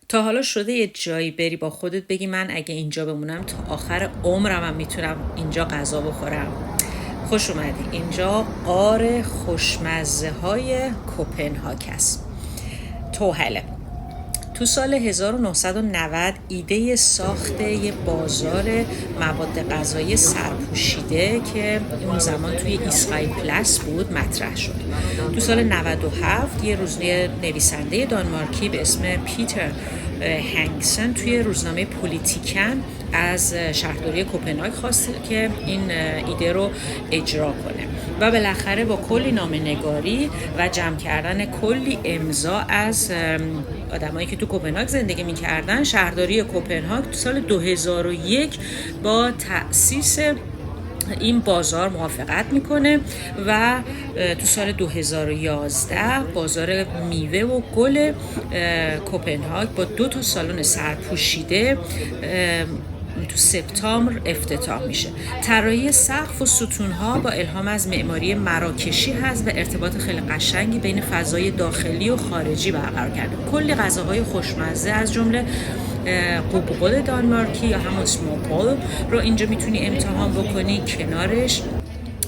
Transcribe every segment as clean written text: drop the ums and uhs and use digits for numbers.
تا حالا شده یه جایی بری با خودت بگی من اگه اینجا بمونم تا آخر عمرم هم میتونم اینجا غذا بخورم؟ خوش اومدی. اینجا غار خوشمزه های کوپنهاگ است. توهله. تو سال 1990 ایده ساخت یه بازار مواد غذایی سرپوشیده که اون زمان توی ایسقای پلاس بود مطرح شد. تو سال 97 یه روزنامه نویسنده دانمارکی به اسم پیتر هنگسن توی روزنامه پولیتیکن از شهرداری کوپنهاگ خواست که این ایده رو اجرا کنه و بالاخره با کلی نامه‌نگاری و جمع کردن کلی امضا از آدمایی که تو کوپنهاگ زندگی می‌کردن، شهرداری کوپنهاگ تو سال 2001 با تأسیس این بازار موافقت میکنه و تو سال 2011 بازار میوه و گل کوپنهاگ با 2 سالن سرپوشیده تو سپتامبر افتتاح میشه. طراحی سقف و ستونها با الهام از معماری مراکشی هست و ارتباط خیلی قشنگی بین فضای داخلی و خارجی برقرار کرده. کلی غذاهای خوشمزه از جمله قوقل دانمارکی یا همون سموپول رو اینجا میتونی امتحان بکنی. کنارش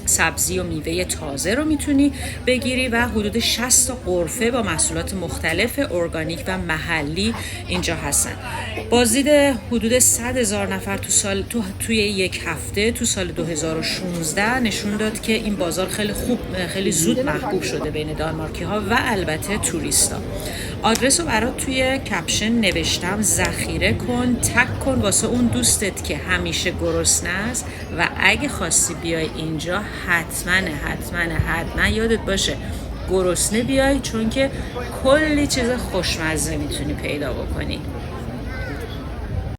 سبزی و میوه تازه رو میتونی بگیری و حدود 60 تا غرفه با محصولات مختلف ارگانیک و محلی اینجا هستن. بازدید حدود 100,000 نفر توی یک هفته تو سال 2016 نشون داد که این بازار خیلی زود محبوب شده بین دانمارکی ها و البته توریستا. آدرس رو برات توی کپشن نوشتم، ذخیره کن، تگ کن واسه اون دوستت که همیشه گرسنه است و اگه خواستی بیای اینجا حتما یادت باشه گرسنه بیای، چون که کلی چیز خوشمزه میتونی پیدا بکنی.